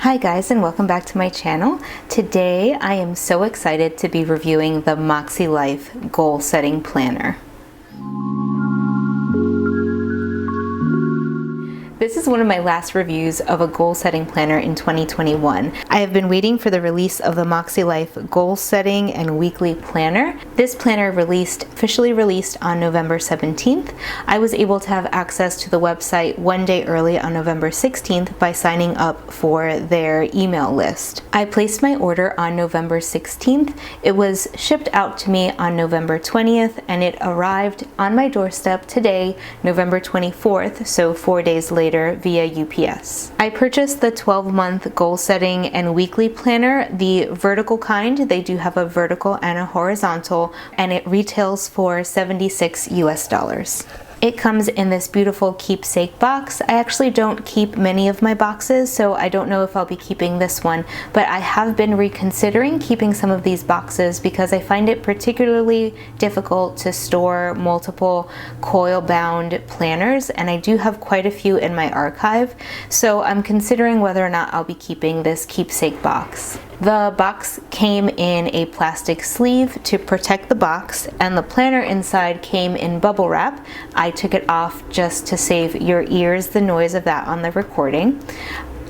Hi guys, and welcome back to my channel. Today I am so excited to be reviewing the Makse Life Goal Setting Planner. This is one of my last reviews of a goal setting planner in 2021. I have been waiting for the release of the Makse Life Goal Setting and Weekly Planner. This planner officially released on November 17th. I was able to have access to the website one day early on November 16th by signing up for their email list. I placed my order on November 16th. It was shipped out to me on November 20th and it arrived on my doorstep today, November 24th, so 4 days later via UPS. I purchased the 12-month goal setting and weekly planner, the vertical kind. They do have a vertical and a horizontal, and it retails for $76 US. It comes in this beautiful keepsake box. I actually don't keep many of my boxes, so I don't know if I'll be keeping this one, but I have been reconsidering keeping some of these boxes because I find it particularly difficult to store multiple coil-bound planners, and I do have quite a few in my archive, so I'm considering whether or not I'll be keeping this keepsake box. The box came in a plastic sleeve to protect the box, and the planner inside came in bubble wrap. I took it off just to save your ears the noise of that on the recording.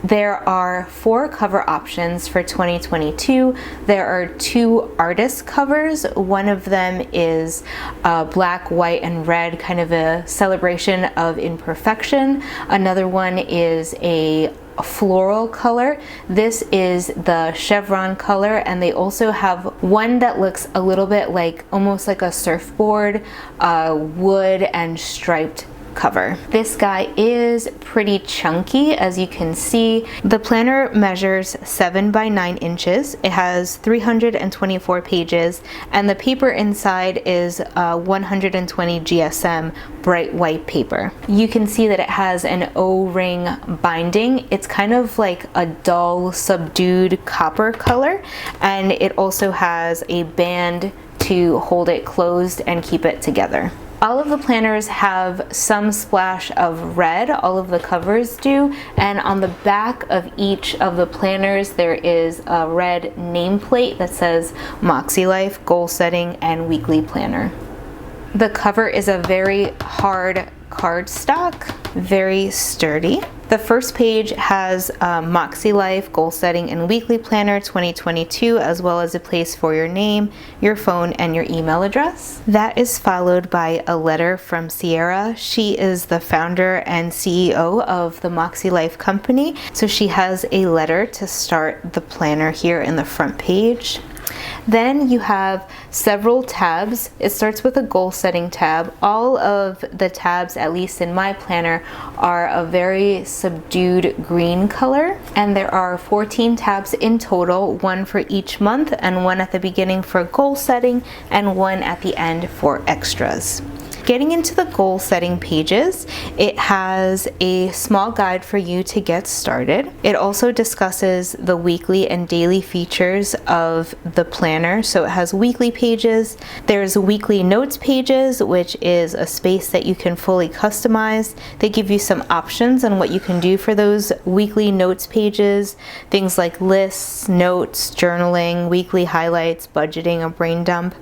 There are 4 cover options for 2022. There are 2 artist covers. One of them is black, white, and red, kind of a celebration of imperfection. Another one is a floral color. This is the chevron color, and they also have one that looks a little bit like almost like a surfboard, wood and striped cover. This guy is pretty chunky, as you can see. The planner measures 7 by 9 inches. It has 324 pages, and the paper inside is 120 GSM bright white paper. You can see that it has an O-ring binding. It's kind of like a dull, subdued copper color, and it also has a band to hold it closed and keep it together. All of the planners have some splash of red, all of the covers do, and on the back of each of the planners there is a red nameplate that says Makse Life Goal Setting and Weekly Planner. The cover is a very hard cardstock, very sturdy. The first page has Makse Life Goal Setting and Weekly Planner 2022, as well as a place for your name, your phone, and your email address. That is followed by a letter from Sierra. She is the founder and CEO of the Makse Life company, so she has a letter to start the planner here in the front page. Then you have several tabs. It starts with a goal setting tab. All of the tabs, at least in my planner, are a very subdued green color, and there are 14 tabs in total, 1 for each month and 1 at the beginning for goal setting and 1 at the end for extras. Getting into the goal setting pages, it has a small guide for you to get started. It also discusses the weekly and daily features of the planner. So it has weekly pages. There's weekly notes pages, which is a space that you can fully customize. They give you some options on what you can do for those weekly notes pages. Things like lists, notes, journaling, weekly highlights, budgeting, a brain dump.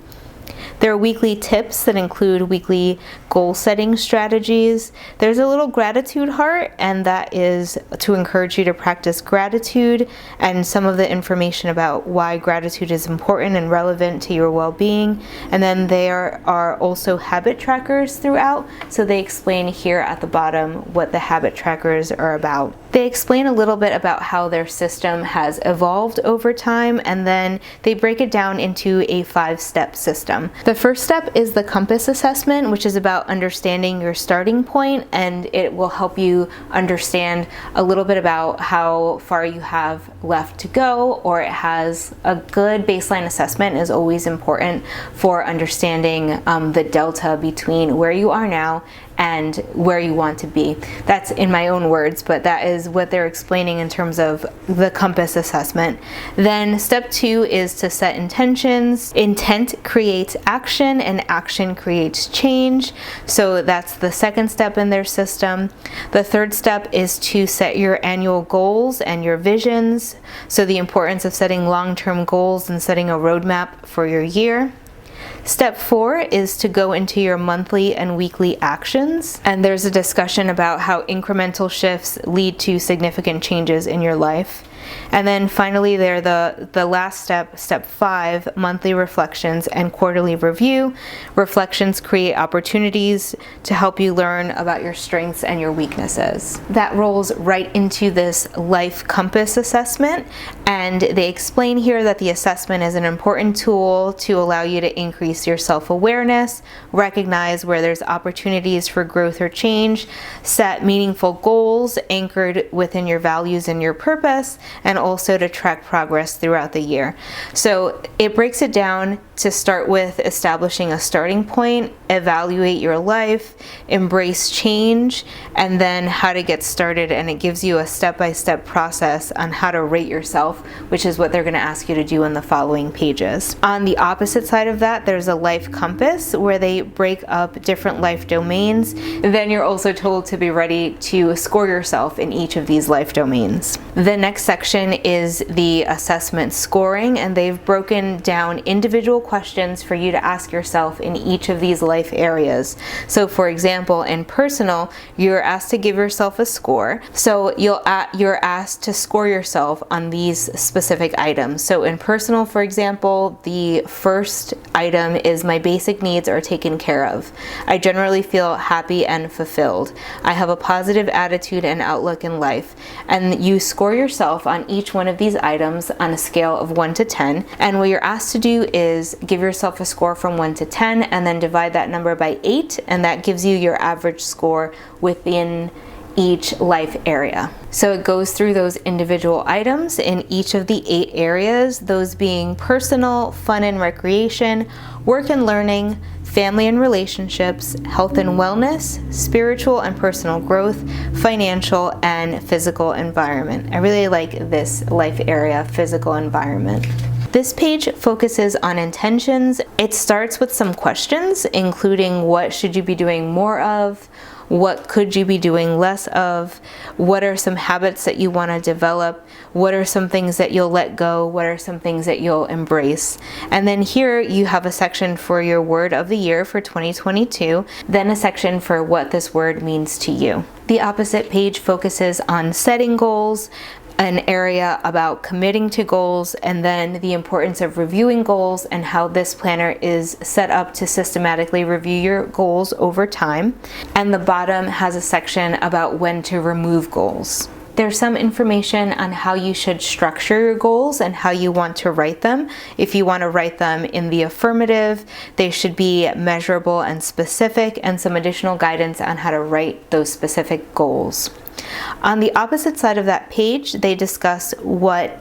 There are weekly tips that include weekly goal setting strategies. There's a little gratitude heart, and that is to encourage you to practice gratitude and some of the information about why gratitude is important and relevant to your well-being. And then there are also habit trackers throughout, so they explain here at the bottom what the habit trackers are about. They explain a little bit about how their system has evolved over time, and then they break it down into a 5-step system. The first step is the compass assessment, which is about understanding your starting point, and it will help you understand a little bit about how far you have left to go, or it has a good baseline assessment is always important for understanding the delta between where you are now and where you want to be. That's in my own words, but that is what they're explaining in terms of the compass assessment. Then step 2 is to set intentions. Intent creates action, and action creates change. So that's the second step in their system. The third step is to set your annual goals and your visions. So the importance of setting long-term goals and setting a roadmap for your year. Step 4 is to go into your monthly and weekly actions, and there's a discussion about how incremental shifts lead to significant changes in your life. And then finally the last step, step 5, monthly reflections and quarterly review. Reflections create opportunities to help you learn about your strengths and your weaknesses. That rolls right into this life compass assessment, and they explain here that the assessment is an important tool to allow you to increase your self-awareness, recognize where there's opportunities for growth or change, set meaningful goals anchored within your values and your purpose, and also to track progress throughout the year. So it breaks it down to start with establishing a starting point, evaluate your life, embrace change, and then how to get started. And it gives you a step-by-step process on how to rate yourself, which is what they're going to ask you to do in the following pages. On the opposite side of that, there's a life compass where they break up different life domains. Then you're also told to be ready to score yourself in each of these life domains. The next section is the assessment scoring, and they've broken down individual questions for you to ask yourself in each of these life areas. So for example, in personal, you're asked to give yourself a score. So you're asked to score yourself on these specific items. So in personal, for example, the first item is my basic needs are taken care of. I generally feel happy and fulfilled. I have a positive attitude and outlook in life. And you score yourself on each one of these items on a scale of 1 to 10. And what you're asked to do is give yourself a score from 1 to 10 and then divide that number by 8, and that gives you your average score within each life area. So it goes through those individual items in each of the 8 areas, those being personal, fun and recreation, work and learning, family and relationships, health and wellness, spiritual and personal growth, financial and physical environment. I really like this life area, physical environment. This page focuses on intentions. It starts with some questions, including what should you be doing more of? What could you be doing less of? What are some habits that you want to develop? What are some things that you'll let go? What are some things that you'll embrace? And then here you have a section for your word of the year for 2022, then a section for what this word means to you. The opposite page focuses on setting goals, an area about committing to goals, and then the importance of reviewing goals and how this planner is set up to systematically review your goals over time. And the bottom has a section about when to remove goals. There's some information on how you should structure your goals and how you want to write them. If you want to write them in the affirmative, they should be measurable and specific, and some additional guidance on how to write those specific goals. On the opposite side of that page, they discuss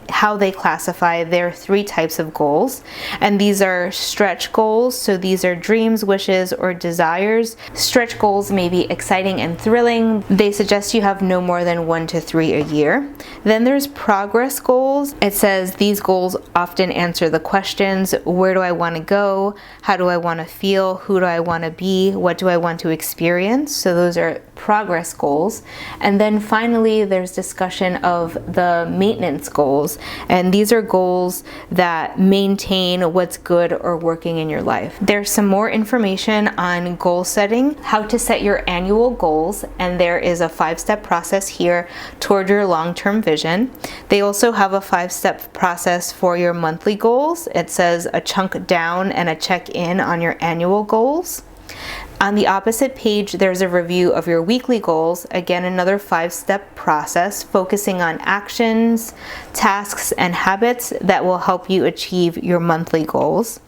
how they classify their 3 types of goals. And these are stretch goals. So these are dreams, wishes, or desires. Stretch goals may be exciting and thrilling. They suggest you have no more than 1 to 3 a year. Then there's progress goals. It says these goals often answer the questions, where do I want to go? How do I want to feel? Who do I want to be? What do I want to experience? So those are progress goals. And then finally, there's discussion of the maintenance goals. And these are goals that maintain what's good or working in your life. There's some more information on goal setting, how to set your annual goals. And there is a 5-step process here toward your long-term vision. They also have a 5-step process for your monthly goals. It says a chunk down and a check in on your annual goals. On the opposite page, there's a review of your weekly goals. Again, another 5-step process focusing on actions, tasks, and habits that will help you achieve your monthly goals.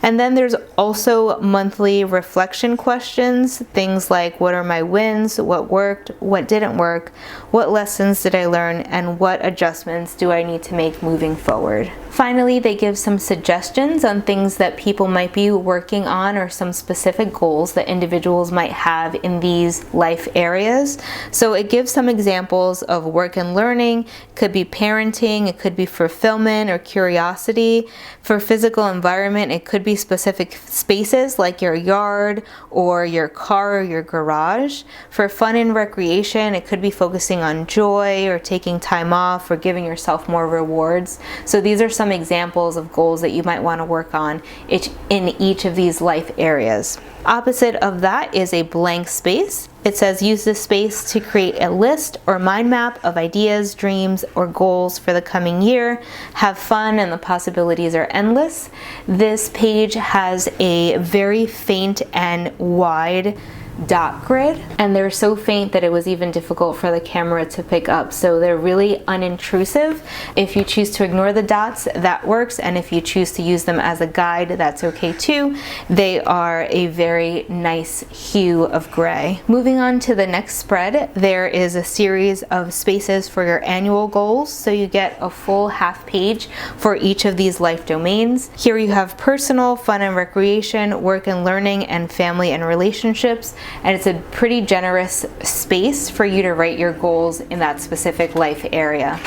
And then there's also monthly reflection questions, things like what are my wins, what worked, what didn't work, what lessons did I learn, and what adjustments do I need to make moving forward. Finally, they give some suggestions on things that people might be working on or some specific goals that individuals might have in these life areas. So it gives some examples of work and learning. It could be parenting, it could be fulfillment or curiosity. For physical environment, it could be specific spaces like your yard or your car or your garage. For fun and recreation, it could be focusing on joy or taking time off or giving yourself more rewards. So these are some examples of goals that you might want to work on in each of these life areas. Opposite of that is a blank space. It says use this space to create a list or mind map of ideas, dreams, or goals for the coming year. Have fun and the possibilities are endless. This page has a very faint and wide dot grid, and they're so faint that it was even difficult for the camera to pick up. So they're really unintrusive. If you choose to ignore the dots, that works, and if you choose to use them as a guide, that's okay too. They are a very nice hue of gray. Moving on to the next spread, there is a series of spaces for your annual goals, so you get a full half page for each of these life domains. Here you have personal, fun and recreation, work and learning, and family and relationships. And it's a pretty generous space for you to write your goals in that specific life area.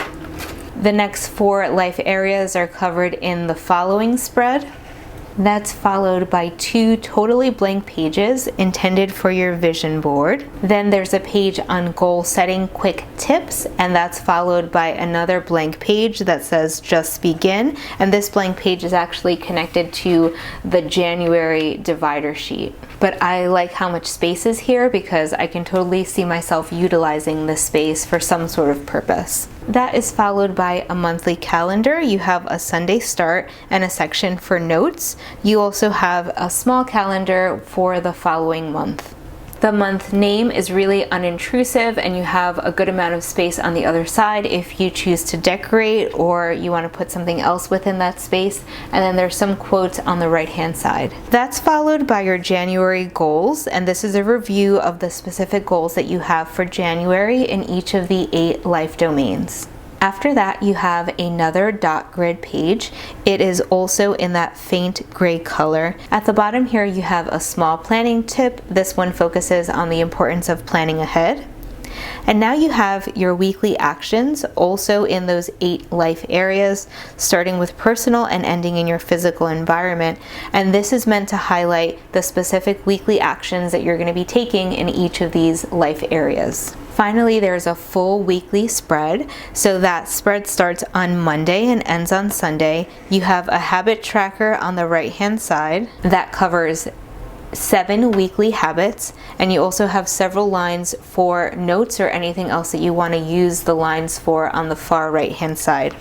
The next 4 life areas are covered in the following spread. That's followed by 2 totally blank pages intended for your vision board. Then there's a page on goal setting quick tips, and that's followed by another blank page that says just begin. And this blank page is actually connected to the January divider sheet. But I like how much space is here because I can totally see myself utilizing this space for some sort of purpose. That is followed by a monthly calendar. You have a Sunday start and a section for notes. You also have a small calendar for the following month. The month name is really unintrusive, and you have a good amount of space on the other side if you choose to decorate or you want to put something else within that space. And then there's some quotes on the right hand side. That's followed by your January goals, and this is a review of the specific goals that you have for January in each of the 8 life domains. After that, you have another dot grid page. It is also in that faint gray color. At the bottom here, you have a small planning tip. This one focuses on the importance of planning ahead. And now you have your weekly actions also in those 8 life areas, starting with personal and ending in your physical environment. And this is meant to highlight the specific weekly actions that you're going to be taking in each of these life areas. Finally, there's a full weekly spread. So that spread starts on Monday and ends on Sunday. You have a habit tracker on the right-hand side that covers 7 weekly habits, and you also have several lines for notes or anything else that you want to use the lines for on the far right hand side.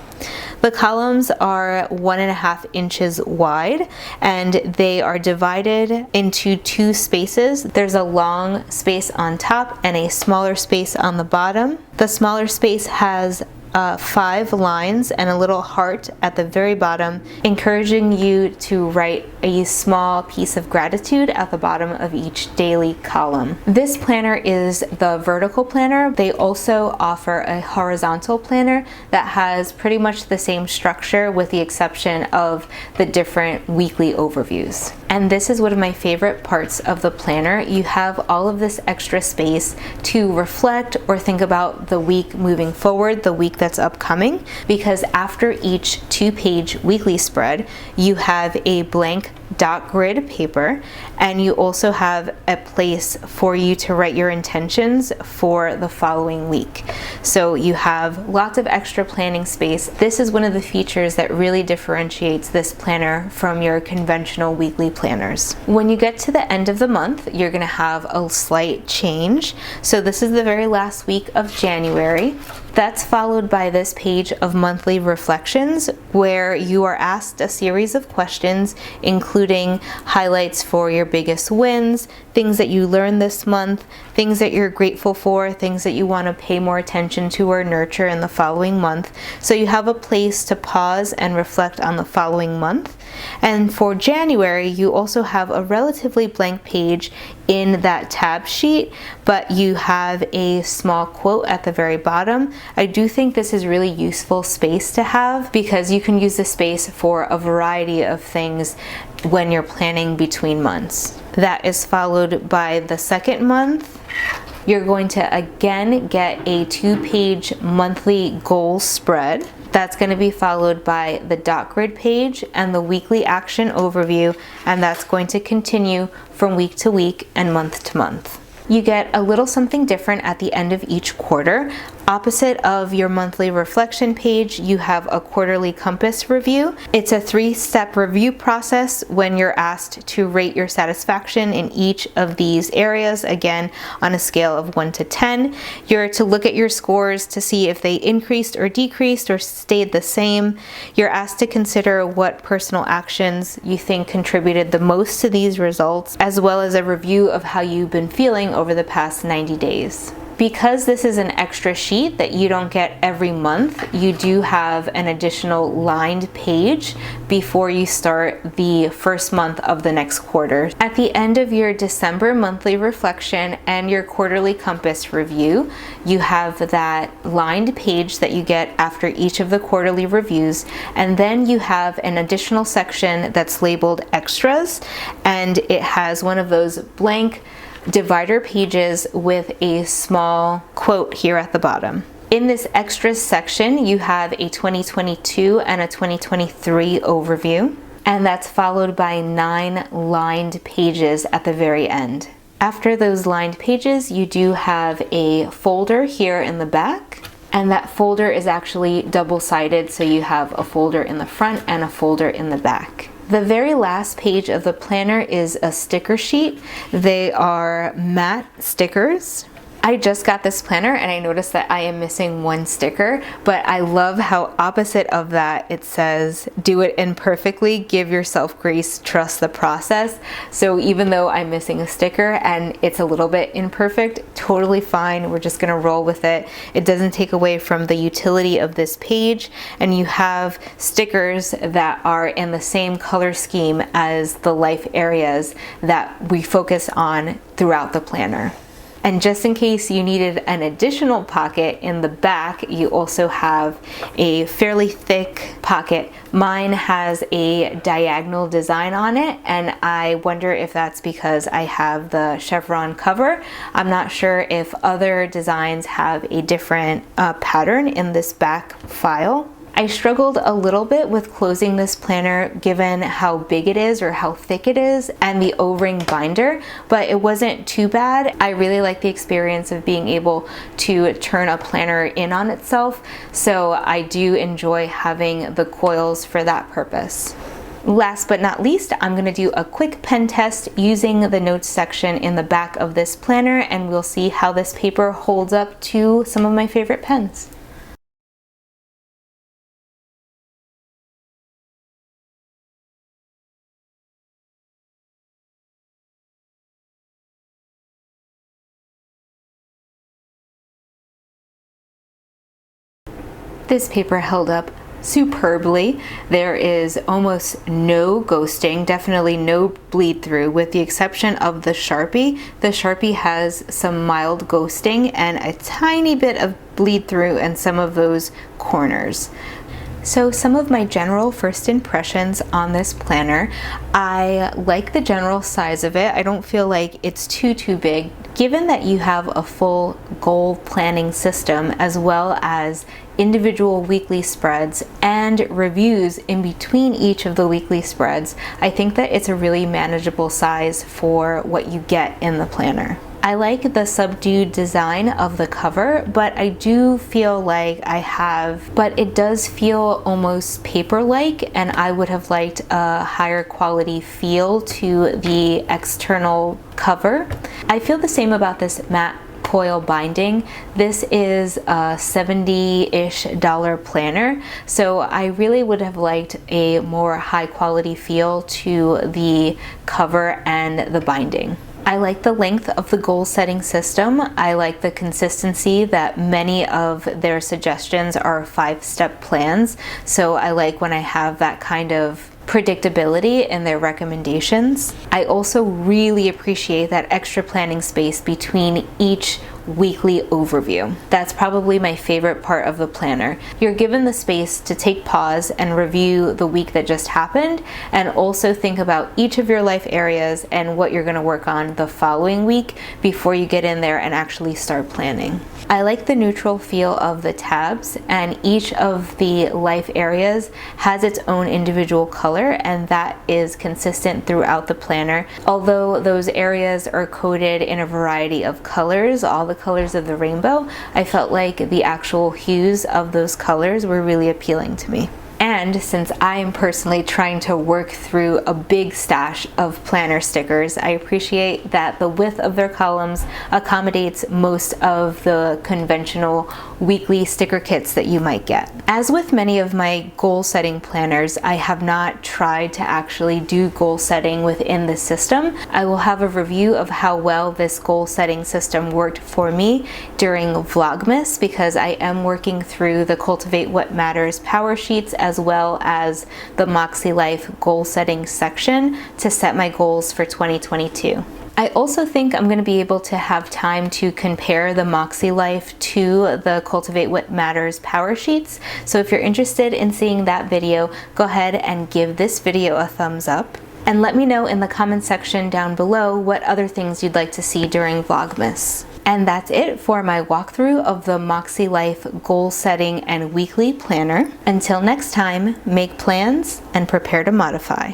The columns are 1.5 inches wide, and they are divided into 2 spaces. There's a long space on top and a smaller space on the bottom. The smaller space has 5 lines and a little heart at the very bottom, encouraging you to write a small piece of gratitude at the bottom of each daily column. This planner is the vertical planner. They also offer a horizontal planner that has pretty much the same structure with the exception of the different weekly overviews. And this is one of my favorite parts of the planner. You have all of this extra space to reflect or think about the week moving forward, the week that's upcoming, because after each 2-page weekly spread, you have a blank dot grid paper, and you also have a place for you to write your intentions for the following week. So you have lots of extra planning space. This is one of the features that really differentiates this planner from your conventional weekly planners. When you get to the end of the month, you're going to have a slight change. So this is the very last week of January. That's followed by this page of monthly reflections, where you are asked a series of questions, including highlights for your biggest wins, things that you learned this month, things that you're grateful for, things that you want to pay more attention to or nurture in the following month. So you have a place to pause and reflect on the following month. And for January, you also have a relatively blank page in that tab sheet, but you have a small quote at the very bottom. I do think this is really useful space to have because you can use the space for a variety of things when you're planning between months. That is followed by the second month. You're going to again get a 2-page monthly goal spread. That's going to be followed by the dot grid page and the weekly action overview, and that's going to continue from week to week and month to month. You get a little something different at the end of each quarter. Opposite of your monthly reflection page, you have a quarterly compass review. It's a 3-step review process when you're asked to rate your satisfaction in each of these areas, again, on a scale of 1 to 10. You're to look at your scores to see if they increased or decreased or stayed the same. You're asked to consider what personal actions you think contributed the most to these results, as well as a review of how you've been feeling over the past 90 days. Because this is an extra sheet that you don't get every month, you do have an additional lined page before you start the first month of the next quarter. At the end of your December monthly reflection and your quarterly compass review, you have that lined page that you get after each of the quarterly reviews, and then you have an additional section that's labeled extras, and it has one of those blank divider pages with a small quote here at the bottom. In this extras section, you have a 2022 and a 2023 overview, and that's followed by 9 lined pages at the very end. After those lined pages, you do have a folder here in the back, and that folder is actually double-sided, so you have a folder in the front and a folder in the back. The very last page of the planner is a sticker sheet. They are matte stickers. I just got this planner and I noticed that I am missing 1 sticker, but I love how opposite of that it says, do it imperfectly, give yourself grace, trust the process. So even though I'm missing a sticker and it's a little bit imperfect, totally fine. We're just gonna roll with it. It doesn't take away from the utility of this page, and you have stickers that are in the same color scheme as the life areas that we focus on throughout the planner. And just in case you needed an additional pocket in the back, you also have a fairly thick pocket. Mine has a diagonal design on it, and I wonder if that's because I have the chevron cover. I'm not sure if other designs have a different pattern in this back file. I struggled a little bit with closing this planner given how big it is or how thick it is and the O-ring binder, but it wasn't too bad. I really like the experience of being able to turn a planner in on itself, so I do enjoy having the coils for that purpose. Last but not least, I'm going to do a quick pen test using the notes section in the back of this planner, and we'll see how this paper holds up to some of my favorite pens. This paper held up superbly. There is almost no ghosting, definitely no bleed through, with the exception of the Sharpie. The Sharpie has some mild ghosting and a tiny bit of bleed through in some of those corners. So some of my general first impressions on this planner. I like the general size of it. I don't feel like it's too big. Given that you have a full goal planning system as well as individual weekly spreads and reviews in between each of the weekly spreads, I think that it's a really manageable size for what you get in the planner. I like the subdued design of the cover, but I do feel like but it does feel almost paper-like, and I would have liked a higher quality feel to the external cover. I feel the same about this matte coil binding. This is a $70-ish planner, so I really would have liked a more high quality feel to the cover and the binding. I like the length of the goal setting system. I like the consistency that many of their suggestions are 5-step plans. So I like when I have that kind of predictability in their recommendations. I also really appreciate that extra planning space between each weekly overview. That's probably my favorite part of the planner. You're given the space to take pause and review the week that just happened, and also think about each of your life areas and what you're going to work on the following week before you get in there and actually start planning. I like the neutral feel of the tabs, and each of the life areas has its own individual color, and that is consistent throughout the planner. Although those areas are coded in a variety of colors, all the colors of the rainbow, I felt like the actual hues of those colors were really appealing to me. And since I am personally trying to work through a big stash of planner stickers, I appreciate that the width of their columns accommodates most of the conventional weekly sticker kits that you might get. As with many of my goal setting planners, I have not tried to actually do goal setting within the system. I will have a review of how well this goal setting system worked for me during Vlogmas, because I am working through the Cultivate What Matters power sheets as well as the Makse Life goal setting section to set my goals for 2022. I also think I'm going to be able to have time to compare the Makse Life to the Cultivate What Matters power sheets. So if you're interested in seeing that video, go ahead and give this video a thumbs up. And let me know in the comment section down below what other things you'd like to see during Vlogmas. And that's it for my walkthrough of the Makse Life goal setting and weekly planner. Until next time, make plans and prepare to modify.